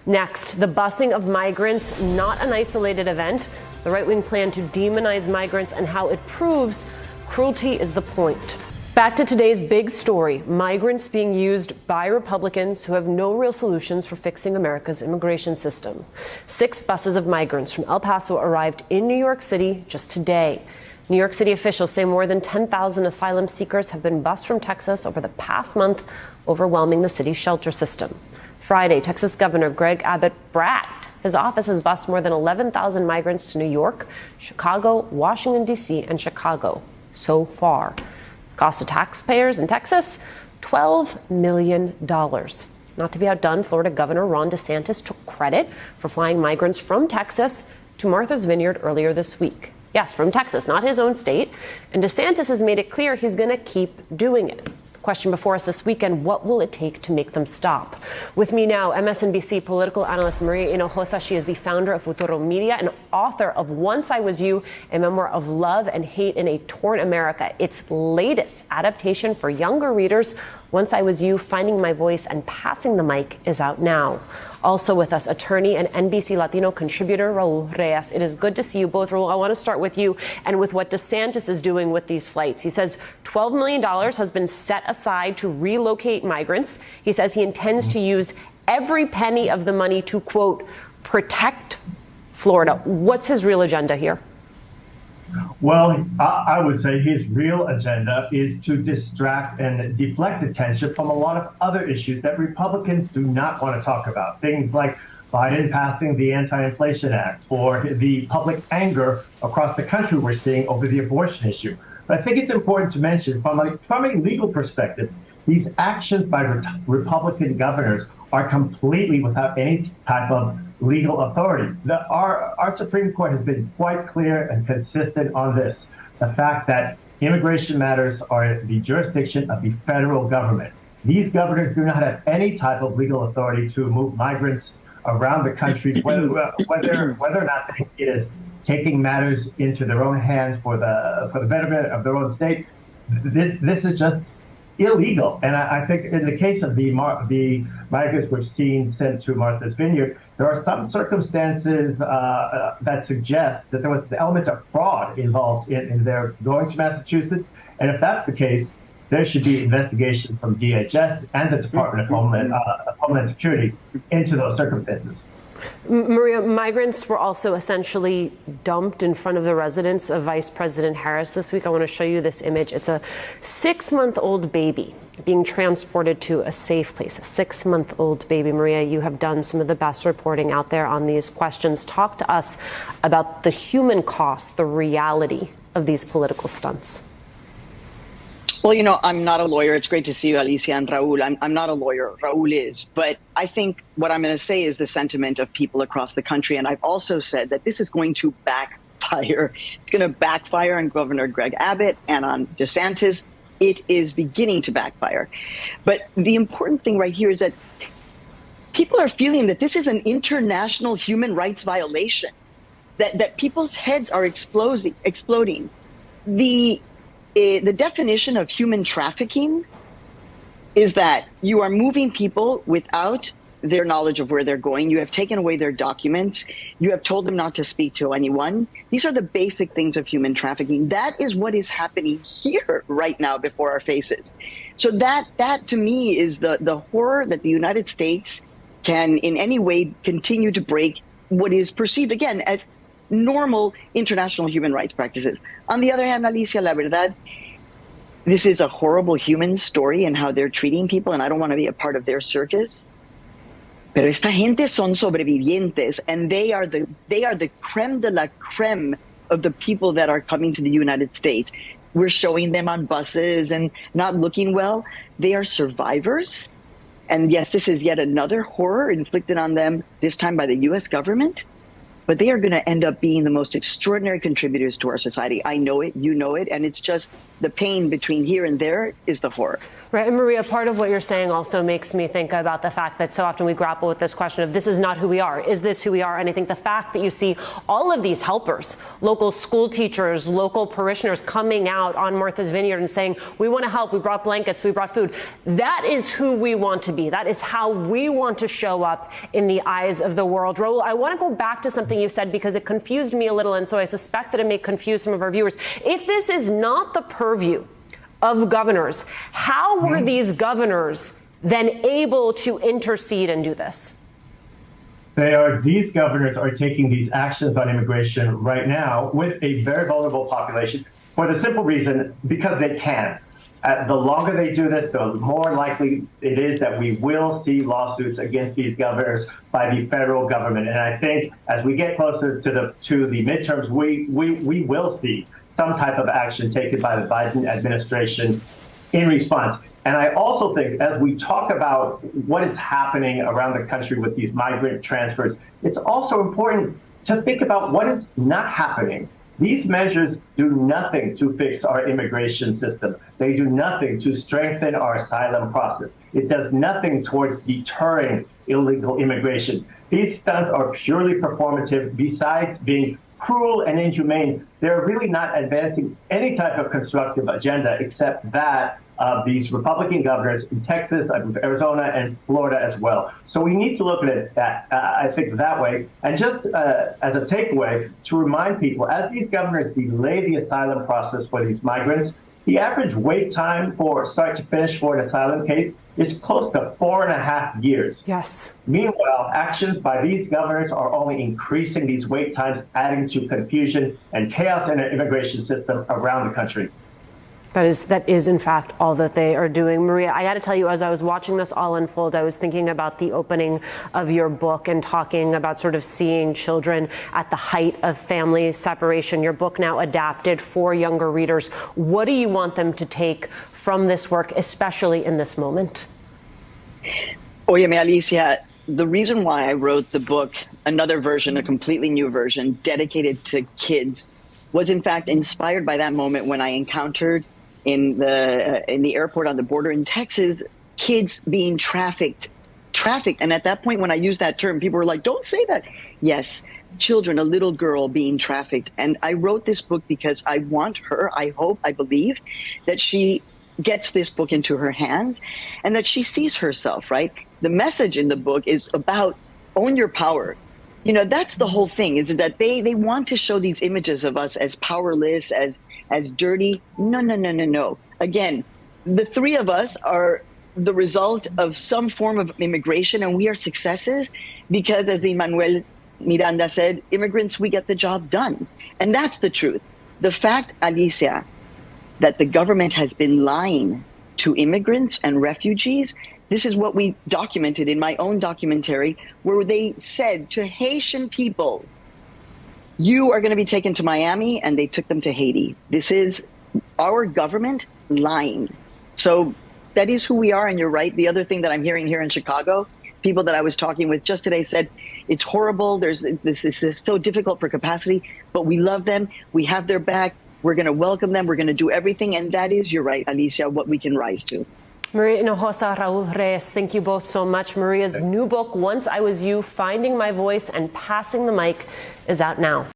Next, the busing of migrants, not an isolated event. The right-wing plan to demonize migrants and how it proves cruelty is the point. Back to today's big story, migrants being used by Republicans who have no real solutions for fixing America's immigration system. 6 buses of migrants from El Paso arrived in New York City just today. New York City officials say more than 10,000 asylum seekers have been bused from Texas over the past month, overwhelming the city's shelter system. Friday, Texas Governor Greg Abbott bragged his office has bused more than 11,000 migrants to New York, Chicago, Washington, D.C., and Chicago so far. Cost to taxpayers in Texas, $12 million. Not to be outdone, Florida Governor Ron DeSantis took credit for flying migrants from Texas to Martha's Vineyard earlier this week. Yes, from Texas, not his own state. And DeSantis has made it clear he's going to keep doing it. Question before us this weekend, what will it take to make them stop? With me now, MSNBC political analyst Maria Hinojosa. She is the founder of Futuro Media and author of Once I Was You, a memoir of love and hate in a torn America. Its latest adaptation for younger readers, Once I Was You, Finding My Voice and Passing the Mic, is out now. Also with us, attorney and NBC Latino contributor Raul Reyes. It is good to see you both. Raul, I want to start with you and with what DeSantis is doing with these flights. He says $12 million has been set aside to relocate migrants. He says he intends to use every penny of the money to, quote, protect Florida. What's his real agenda here? Well, I would say his real agenda is to distract and deflect attention from a lot of other issues that Republicans do not want to talk about. Things like Biden passing the Anti-Inflation Act or the public anger across the country we're seeing over the abortion issue. But I think it's important to mention from a legal perspective, these actions by Republican governors are completely without any type of legal authority. Our Supreme Court has been quite clear and consistent on this. The fact that immigration matters are the jurisdiction of the federal government. These governors do not have any type of legal authority to move migrants around the country, whether or not they see it as taking matters into their own hands for the betterment of their own state. This is just illegal. And I think in the case of the migrants we've seen sent to Martha's Vineyard, there are some circumstances that suggest that there was the element of fraud involved in their going to Massachusetts. And if that's the case, there should be investigation from DHS and the Department of Homeland Security into those circumstances. Maria, migrants were also essentially dumped in front of the residence of Vice President Harris this week. I want to show you this image. It's a 6-month-old baby being transported to a safe place, a 6-month-old baby. Maria, you have done some of the best reporting out there on these questions. Talk to us about the human cost, the reality of these political stunts. Well, you know, I'm not a lawyer. It's great to see you, Alicia and Raul. I'm not a lawyer. Raul is. But I think what I'm going to say is the sentiment of people across the country. And I've also said that this is going to backfire. It's going to backfire on Governor Greg Abbott and on DeSantis. It is beginning to backfire. But the important thing right here is that people are feeling that this is an international human rights violation, that people's heads are exploding. The definition of human trafficking is that you are moving people without their knowledge of where they're going. You have taken away their documents. You have told them not to speak to anyone. These are the basic things of human trafficking. That is what is happening here right now before our faces. So that to me is the horror that the United States can in any way continue to break what is perceived, again, as normal international human rights practices. On the other hand, Alicia, la verdad, this is a horrible human story and how they're treating people, and I don't want to be a part of their circus. Pero esta gente son sobrevivientes, and they are the creme de la creme of the people that are coming to the United States. We're showing them on buses and not looking well. They are survivors. And yes, this is yet another horror inflicted on them, this time by the U.S. government. but they are going to end up being the most extraordinary contributors to our society. I know it, you know it, and it's just the pain between here and there is the horror. Right, and Maria, part of what you're saying also makes me think about the fact that so often we grapple with this question of this is not who we are, is this who we are? And I think the fact that you see all of these helpers, local school teachers, local parishioners coming out on Martha's Vineyard and saying, we want to help, we brought blankets, we brought food. That is who we want to be. That is how we want to show up in the eyes of the world. Raul, I want to go back to something you said because it confused me a little, and so I suspect that it may confuse some of our viewers. If this is not the purview of governors, how were these governors then able to intercede and do this? These governors are taking these actions on immigration right now with a very vulnerable population for the simple reason because they can. The longer they do this, the more likely it is that we will see lawsuits against these governors by the federal government. And I think as we get closer to the midterms, we will see some type of action taken by the Biden administration in response. And I also think as we talk about what is happening around the country with these migrant transfers, it's also important to think about what is not happening. These measures do nothing to fix our immigration system. They do nothing to strengthen our asylum process. It does nothing towards deterring illegal immigration. These stunts are purely performative. Besides being cruel and inhumane, they're really not advancing any type of constructive agenda except that of these Republican governors in Texas, Arizona, and Florida as well. So we need to look at it I think that way. And just as a takeaway, to remind people, as these governors delay the asylum process for these migrants, the average wait time for start to finish for an asylum case is close to 4.5 years. Yes. Meanwhile, actions by these governors are only increasing these wait times, adding to confusion and chaos in our immigration system around the country. That is in fact all that they are doing. Maria, I got to tell you, as I was watching this all unfold, I was thinking about the opening of your book and talking about sort of seeing children at the height of family separation. Your book now adapted for younger readers. What do you want them to take from this work, especially in this moment? Óyeme, Alicia, the reason why I wrote the book, another version, a completely new version, dedicated to kids, was in fact inspired by that moment when I encountered in the airport on the border in Texas, kids being trafficked. And at that point, when I used that term, people were like, don't say that. Yes, children, a little girl being trafficked. And I wrote this book because I want her, I hope, I believe, that she gets this book into her hands and that she sees herself, right? The message in the book is about own your power. You know, that's the whole thing, is that they want to show these images of us as powerless, as dirty. No. Again, the three of us are the result of some form of immigration, and we are successes because, as Emmanuel Miranda said, immigrants, we get the job done. And that's the truth. The fact, Alicia, that the government has been lying to immigrants and refugees, this is what we documented in my own documentary, where they said to Haitian people, you are going to be taken to Miami, and they took them to Haiti. This is our government lying. So that is who we are, and you're right. The other thing that I'm hearing here in Chicago, people that I was talking with just today said, it's horrible. This is so difficult for capacity, but we love them. We have their back. We're going to welcome them. We're going to do everything. And that is, you're right, Alicia, what we can rise to. Maria Hinojosa, Raul Reyes, thank you both so much. Maria's new book, Once I Was You, Finding My Voice and Passing the Mic, is out now.